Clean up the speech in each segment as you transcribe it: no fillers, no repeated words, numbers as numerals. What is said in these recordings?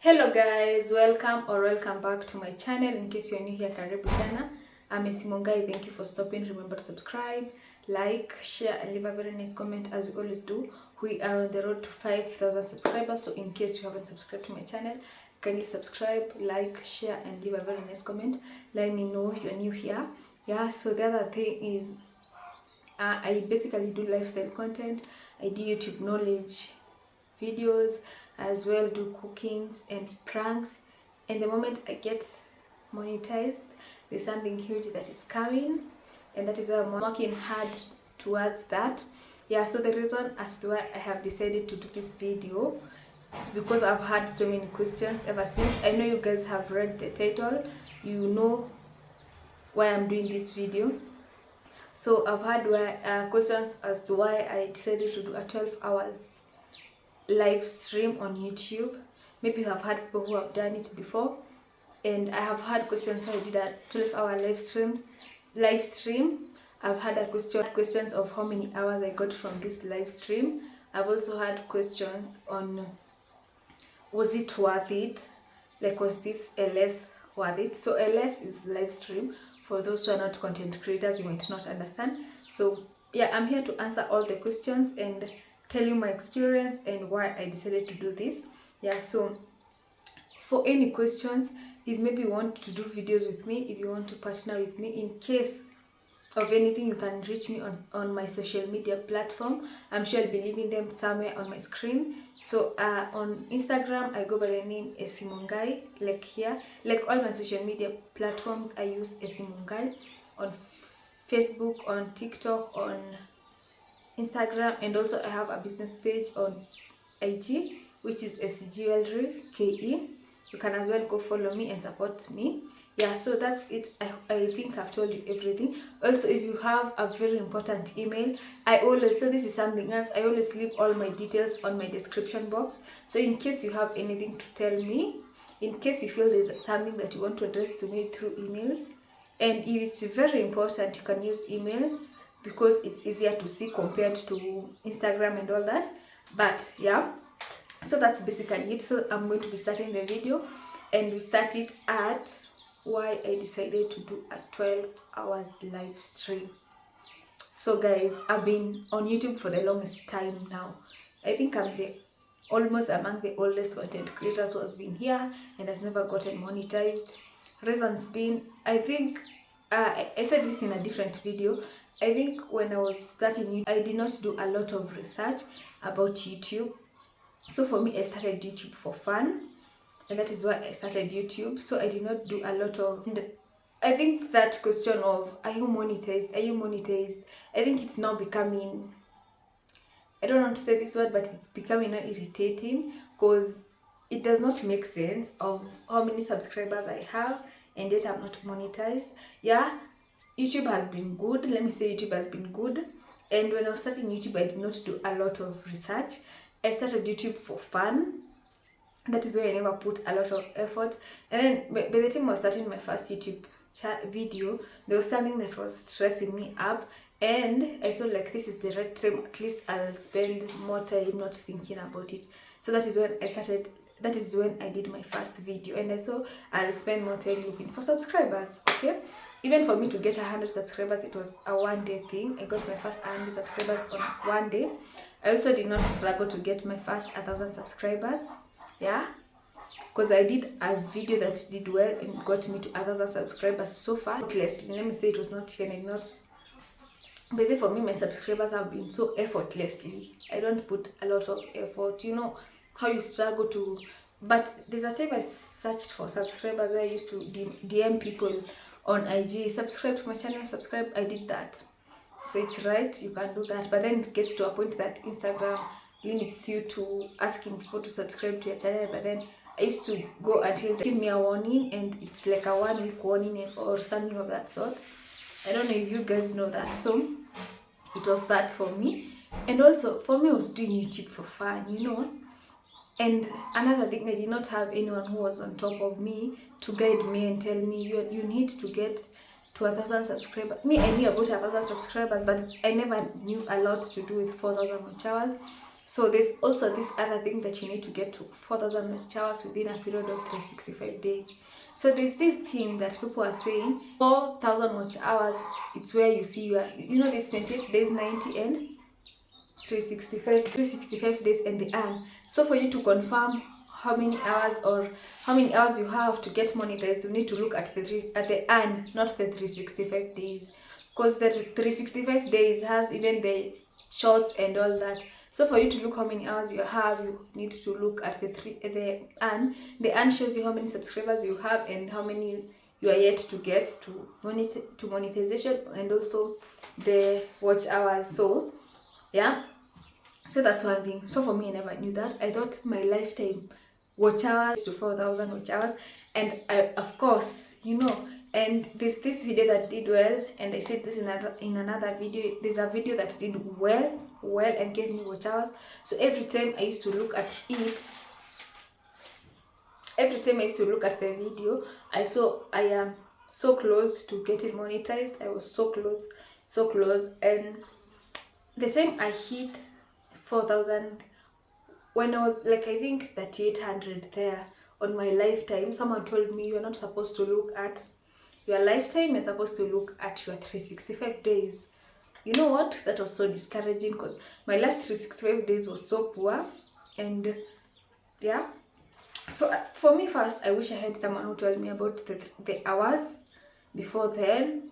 Hello guys, welcome back to my channel. In case you're new here, karibu sana. I'm Essy Mungai. Thank you for stopping. Remember to subscribe, like, share and leave a very nice comment as we always do. We are on the road to 5,000 subscribers, so in case you haven't subscribed to my channel, kindly subscribe, like, share and leave a very nice comment. Let me know you're new here. Yeah, so the other thing is I basically do lifestyle content. I do YouTube knowledge videos, as well do cookings and pranks, and the moment I get monetized, there's something huge that is coming, and that is why I'm working hard towards that. Yeah, so the reason as to why I have decided to do this video, it's because I've had so many questions ever since. I know you guys have read the title, you know why I'm doing this video. So I've had questions as to why I decided to do a 12 hours live stream on YouTube. Maybe you have had people who have done it before, and I have had questions why I did a 12-hour live stream. I've had questions of how many hours I got from this live stream. I've also had questions on was it worth it, like was this LS worth it. So LS is live stream. For those who are not content creators, you might not understand. So yeah, I'm here to answer all the questions and tell you my experience and why I decided to do this. Yeah, so for any questions, if maybe you want to do videos with me, if you want to partner with me, in case of anything, you can reach me on my social media platform. I'm sure I'll be leaving them somewhere on my screen. So on Instagram, I go by the name Essy Mungai, like here. Like all my social media platforms, I use Essy Mungai. On Facebook, on TikTok, on Instagram, and also I have a business page on IG, which is Essy Jewelry KE. You can as well go follow me and support me. Yeah, so that's it. I think I've told you everything. Also, if you have a very important email, so this is something else, I always leave all my details on my description box. So in case you have anything to tell me, in case you feel there's something that you want to address to me through emails, and if it's very important, you can use email because it's easier to see compared to Instagram and all that. But yeah, so that's basically it. So I'm going to be starting the video, and we start it at why I decided to do a 12 hours live stream. So guys, I've been on YouTube for the longest time now. I think I'm almost among the oldest content creators who has been here and has never gotten monetized. Reasons being, I think I said this in a different video. I think when I was starting YouTube, I did not do a lot of research about YouTube. So for me, I started YouTube for fun, and that is why I started YouTube. So I did not do a lot of, and I think that question of are you monetized, I think it's now becoming, I don't want to say this word, but it's becoming now irritating, because it does not make sense of how many subscribers I have and yet I'm not monetized. Yeah, YouTube has been good. Let me say YouTube has been good. And when I was starting YouTube, I did not do a lot of research. I started YouTube for fun. That is why I never put a lot of effort. And then by the time I was starting my first YouTube video, there was something that was stressing me up, and I saw like this is the right time, at least I'll spend more time not thinking about it. So that is when I started, that is when I did my first video, and I saw I'll spend more time looking for subscribers. Okay, even for me to get 100 subscribers, it was a one-day thing. I got my first 100 subscribers on one day. I also did not struggle to get my first 1,000 subscribers. Yeah, because I did a video that did well and got me to 1,000 subscribers so far. Effortlessly, let me say it was not even not. But then for me, my subscribers have been so effortlessly. I don't put a lot of effort. You know how you struggle to. But there's a time I searched for subscribers where I used to DM people on IG, subscribe to my channel, subscribe. I did that. So it's right, you can do that. But then it gets to a point that Instagram limits you to asking people to subscribe to your channel. But then I used to go until they give me a warning, and it's like a 1 week warning or something of that sort. I don't know if you guys know that. So it was that for me. And also for me, I was doing YouTube for fun, you know. And another thing, I did not have anyone who was on top of me to guide me and tell me you need to get to 1,000 subscribers. Me, I knew about 1,000 subscribers, but I never knew a lot to do with 4,000 watch hours. So there's also this other thing that you need to get to 4,000 watch hours within a period of 365 days. So there's this thing that people are saying 4,000 watch hours, it's where you see this 28 days, 90 and 365 days and the earn. So for you to confirm how many hours you have to get monetized, you need to look at the earn, not the 365 days, because the 365 days has even the shorts and all that. So for you to look how many hours you have, you need to look at the earn. The earn shows you how many subscribers you have and how many you are yet to get to monetization, and also the watch hours. So yeah, so that's one thing. So for me, I never knew that. I thought my lifetime watch hours to 4,000 watch hours, and I, of course, and this video that did well, and I said this in another video. There's a video that did well and gave me watch hours. So every time I used to look at it, every time I used to look at the video, I saw I am so close to getting monetized. I was so close, and the time I hit 4,000, when I was like, I think 3,800 there on my lifetime, someone told me you're not supposed to look at your lifetime, you're supposed to look at your 365 days. You know what? That was so discouraging, because my last 365 days was so poor. And yeah, so for me, first, I wish I had someone who told me about the hours before then.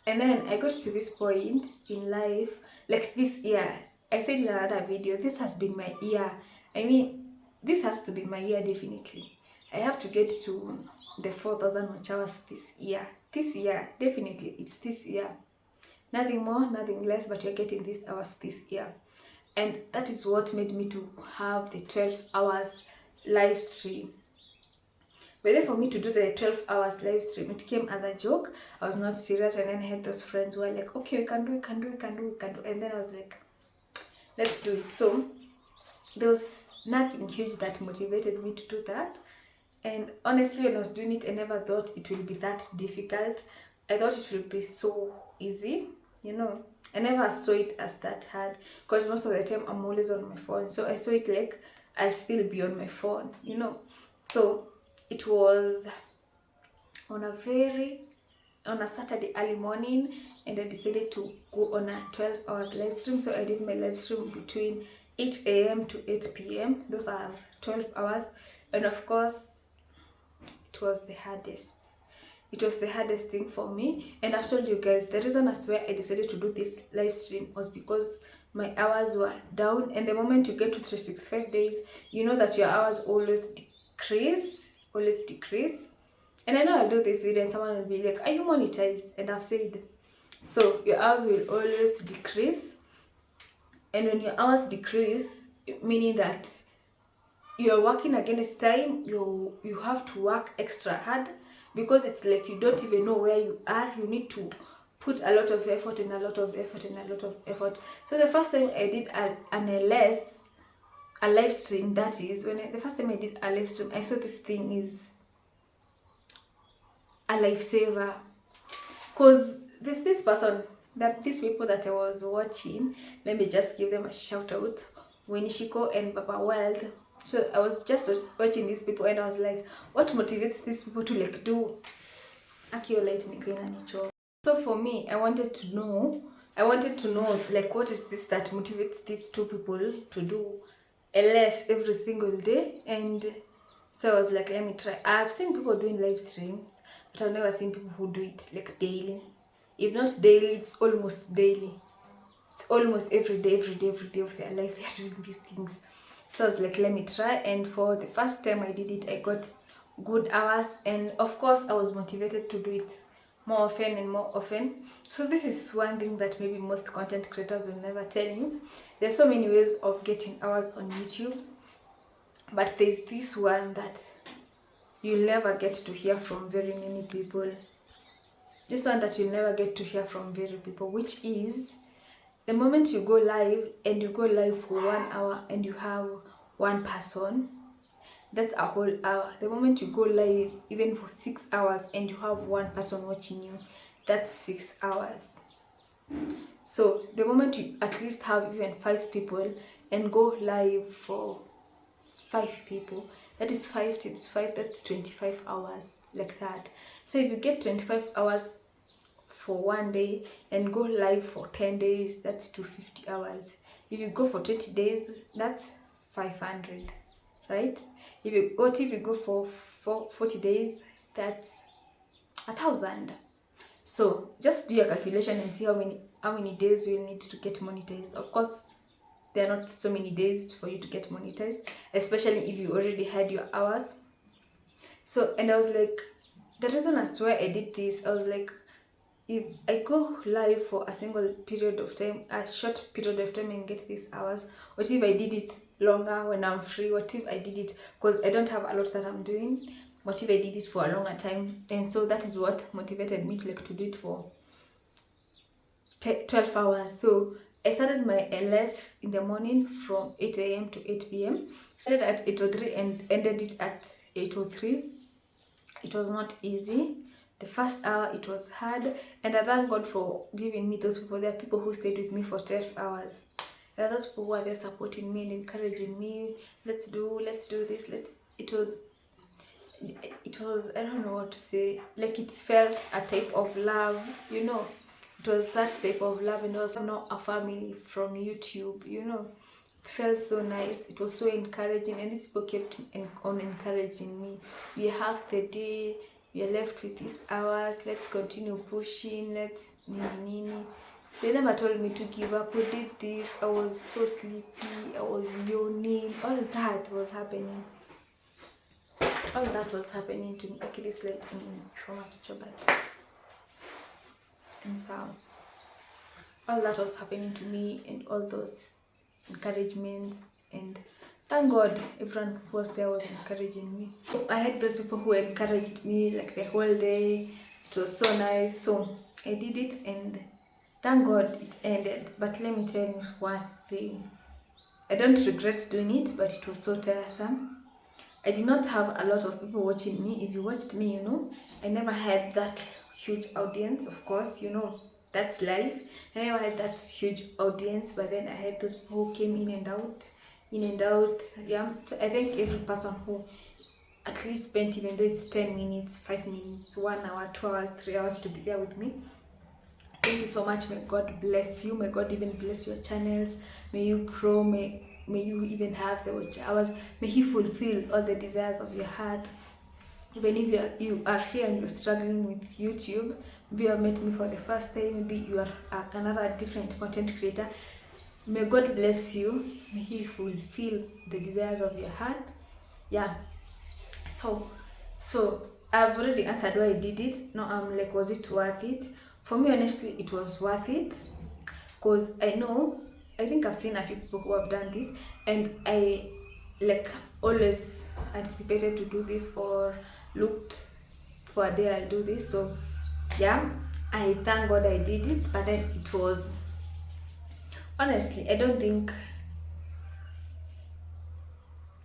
And then I got to this point in life, like this year, I said in another video, this has been my year. I mean, this has to be my year, definitely. I have to get to the 4,000 watch hours this year. This year, definitely, it's this year. Nothing more, nothing less, but you're getting these hours this year. And that is what made me to have the 12 hours live stream. But then for me to do the 12 hours live stream, it came as a joke. I was not serious, and then I had those friends who were like, okay, we can do. And then I was like, let's do it. So there was nothing huge that motivated me to do that. And honestly, when I was doing it, I never thought it will be that difficult. I thought it will be so easy, I never saw it as that hard, because most of the time I'm always on my phone. So I saw it like I'll still be on my phone, So it was on a Saturday early morning, and I decided to go on a 12 hours live stream. So I did my live stream between 8 a.m. to 8 p.m. Those are 12 hours. And of course, it was the hardest. It was the hardest thing for me. And I've told you guys, the reason as to why I decided to do this live stream was because my hours were down. And the moment you get to 365 days, you know that your hours always decrease. And I know I'll do this video and someone will be like, are you monetized? And I've said, so your hours will always decrease. And when your hours decrease, meaning that you're working against time, you have to work extra hard, because it's like you don't even know where you are. You need to put a lot of effort and a lot of effort and a lot of effort. So the first time I did a live stream, that is, the first time I did a live stream, I saw this thing is a lifesaver, because this person, these people that I was watching, let me just give them a shout out, Winishiko and Baba Wild. So I was just watching these people, and I was like, what motivates these people to like do Akio lightning? So for me, I wanted to know like, what is this that motivates these two people to do LS every single day. And so I was like, let me try. I've seen people doing live streams, but I've never seen people who do it like daily. If not daily, it's almost daily. It's almost every day of their life they are doing these things. So I was like, let me try. And for the first time I did it, I got good hours, and of course I was motivated to do it more often and more often. So this is one thing that maybe most content creators will never tell you. There's so many ways of getting hours on YouTube, but there's this one that you'll never get to hear from very many people. This one that you'll never get to hear from very people, which is the moment you go live, and you go live for 1 hour and you have one person, that's a whole hour. The moment you go live even for 6 hours and you have one person watching you, that's 6 hours. So the moment you at least have even 5 people and go live for 5 people, that is 5 times 5, that's 25 hours, like that. So if you get 25 hours for one day and go live for 10 days, that's 250 hours. If you go for 20 days, that's 500, right? If you go for 40 days, that's 1,000. So just do your calculation and see how many days you will need to get monetized. Of course, there are not so many days for you to get monetized, especially if you already had your hours. So, and I was like, the reason as to why I did this, I was like, if I go live for a single period of time, a short period of time, and get these hours, what if I did it longer when I'm free? What if I did it, because I don't have a lot that I'm doing, what if I did it for a longer time? And so that is what motivated me to do it for 12 hours. So I started my LS in the morning from 8 a.m. to 8 p.m. Started at 8:03 and ended it at 8:03. It was not easy. The first hour it was hard, and I thank God for giving me those people. There are people who stayed with me for 12 hours. There are those people who are there supporting me and encouraging me. Let's do this. It was I don't know what to say. Like, it felt a type of love, you know. It was that type of love, and it was not a family from YouTube, you know. It felt so nice. It was so encouraging, and these people kept on encouraging me. We have the day, we are left with these hours, let's continue pushing, let's nini. They never told me to give up. We did this. I was so sleepy, I was yawning, all that was happening. All that was happening to me. Okay, this like from a picture, but so all that was happening to me, and all those encouragements, and thank God everyone who was there was encouraging me. I had those people who encouraged me like the whole day. It was so nice. So I did it, and thank God it ended. But let me tell you one thing, I don't regret doing it, but it was so tiresome. I did not have a lot of people watching me. If you watched me, you know, I never had that huge audience. Of course, you know, that's life. I never had that huge audience, but then I had those people who came in and out. Yeah, so I think every person who at least spent, even though it's 10 minutes, 5 minutes, 1 hour, 2 hours, 3 hours to be there with me, thank you so much. May God bless you. May God even bless your channels. May you grow. May you even have the watch hours. May He fulfill all the desires of your heart. Even if you are here and you're struggling with YouTube, maybe you have met me for the first time, maybe you are another different content creator, may God bless you. May He fulfill the desires of your heart. Yeah. So I've already answered why I did it. Now I'm like, was it worth it? For me, honestly, it was worth it, because I think I've seen a few people who have done this, and I like always anticipated to do this or looked for a day I'll do this. So yeah, I thank God I did it. But then it was, honestly, I don't think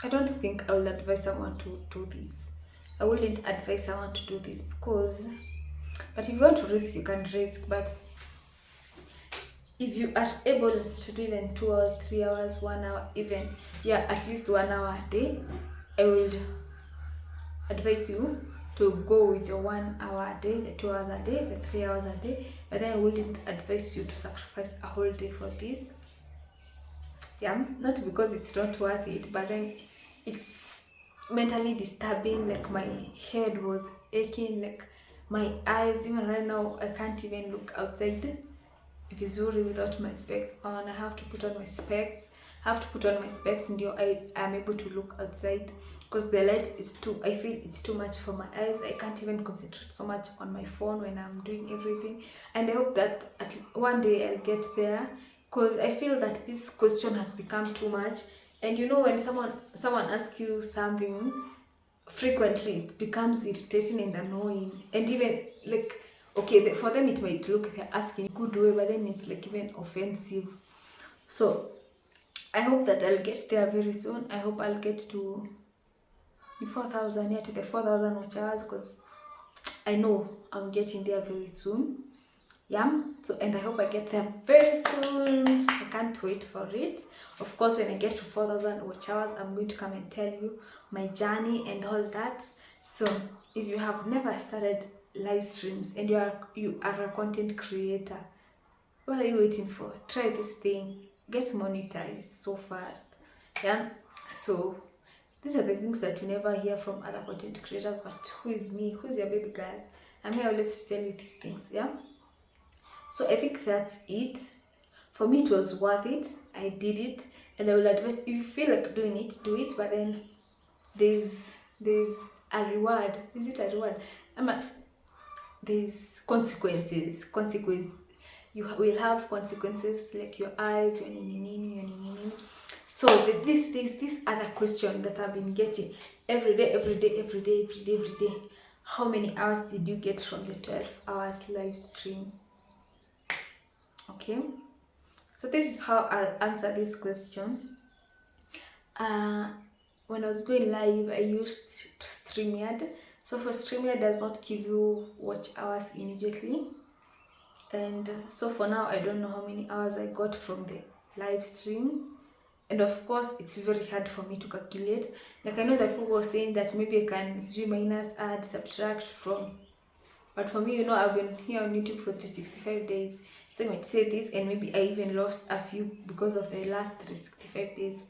I will advise someone to do this. I wouldn't advise someone to do this, because, but if you want to risk, you can risk. But if you are able to do even 2 hours, 3 hours, 1 hour, even, yeah, at least 1 hour a day, I would advise you to go with the 1 hour a day, the 2 hours a day, the 3 hours a day. But then I wouldn't advise you to sacrifice a whole day for this. Yeah, not because it's not worth it, but then it's mentally disturbing. Like, my head was aching, like my eyes, even right now I can't even look outside vizuri without my specs on. I have to put on my specs. And I am able to look outside, because the light is I feel it's too much for my eyes. I can't even concentrate so much on my phone when I'm doing everything. And I hope that one day I'll get there, because I feel that this question has become too much. And you know, when someone asks you something frequently, it becomes irritating and annoying. And even like, okay, for them it might look they're asking in a good way, but then it's like even offensive. So I hope that I'll get there very soon. I hope I'll get to the 4,000, yeah, to the 4,000 watch hours, because I know I'm getting there very soon. Yeah. So, and I hope I get there very soon. I can't can't wait for it. Of course, when I get to 4,000 watch hours, I'm going to come and tell you my journey and all that. So if you have never started live streams and you are a content creator, what are you waiting for? Try this thing, get monetized so fast. Yeah, so these are the things that you never hear from other content creators. But who is me? Who is your baby girl? I'm here always to tell you these things. Yeah, so I think that's it. For me, it was worth it. I did it, and I will advise, if you feel like doing it, do it. But then there's a reward. Is it a reward? There's consequences. You will have consequences, like your eyes, your nini. So this other question that I've been getting every day. How many hours did you get from the 12 hours live stream? Okay, so this is how I'll answer this question. When I was going live, I used StreamYard. So for StreamYard does not give you watch hours immediately, and so for now I don't know how many hours I got from the live stream. And of course, it's very hard for me to calculate. Like, I know that people were saying that maybe I can minus, add, subtract from. But for me, I've been here on YouTube for 365 days. So I might say this, and maybe I even lost a few because of the last 365 days.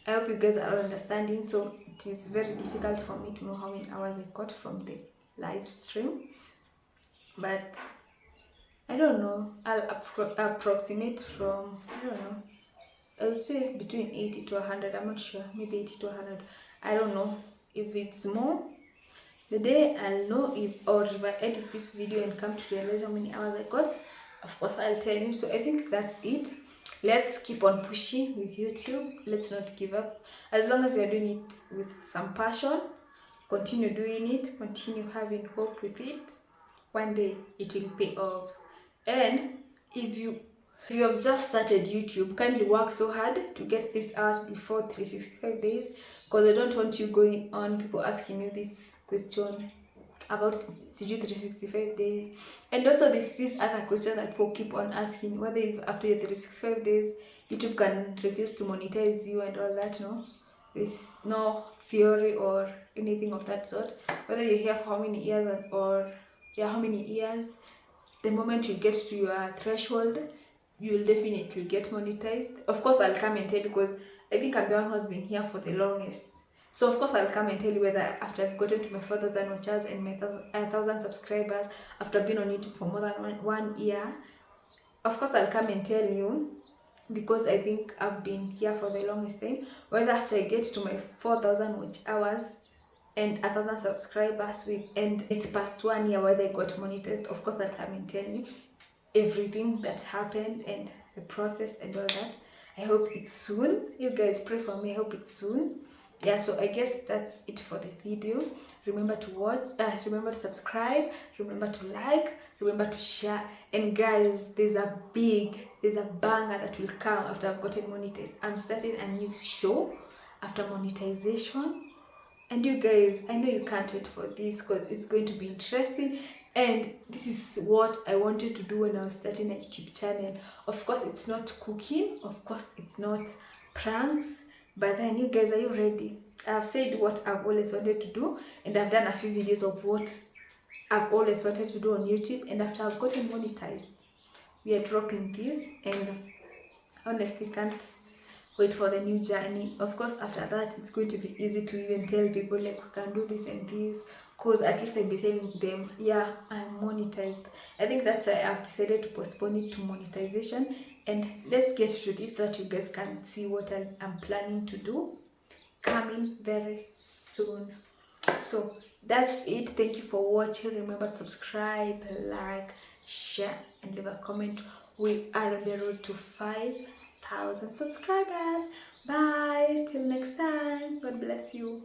I hope you guys are understanding. So it is very difficult for me to know how many hours I got from the live stream. But I don't know. I'll approximate from, I don't know, I would say between 80 to 100. I'm not sure. Maybe 80 to 100. I don't know. If it's more, the day I'll know, if I edit this video and come to realize how many hours I got, of course I'll tell you. So I think that's it. Let's keep on pushing with YouTube. Let's not give up. As long as you're doing it with some passion, continue doing it. Continue having hope with it. One day it will pay off. And if you have just started YouTube, kindly work so hard to get these hours before 365 days, because I don't want you going on people asking you this question about 365 days. And also this other question that people keep on asking, whether if after your 365 days YouTube can refuse to monetize you and all that. No, there's no theory or anything of that sort. Whether you have how many years how many years, the moment you get to your threshold, you'll definitely get monetized. Of course, I'll come and tell you, because I think I'm the one who's been here for the longest. So of course I'll come and tell you whether after I've gotten to my 4,000 watchers and my 1,000 subscribers, after I've been on YouTube for more than one year, of course I'll come and tell you, because I think I've been here for the longest time. Whether after I get to my 4,000 watch hours and 1,000 subscribers and it's past 1 year, whether I got monetized, of course I'll come and tell you everything that happened and the process and all that. I hope it's soon. You guys pray for me. I hope it's soon. Yeah, so I guess that's it for the video. Remember to watch, remember to subscribe, remember to like, remember to share. And guys, there's a banger that will come after I've gotten monetized. I'm starting a new show after monetization. And you guys, I know you can't wait for this, because it's going to be interesting. And this is what I wanted to do when I was starting a YouTube channel. Of course, it's not cooking. Of course, it's not pranks. But then, you guys, are you ready? I've said what I've always wanted to do. And I've done a few videos of what I've always wanted to do on YouTube. And after I've gotten monetized, we are dropping this. And honestly, can't wait for the new journey. Of course, after that, it's going to be easy to even tell people, like, we can do this and this, because at least I'll be telling them, yeah, I'm monetized. I think that's why I've decided to postpone it to monetization. And let's get to this so that you guys can see what I'm planning to do coming very soon. So that's it. Thank you for watching. Remember to subscribe, like, share, and leave a comment. We are on the road to 5,000 subscribers. Bye till next time. God bless you.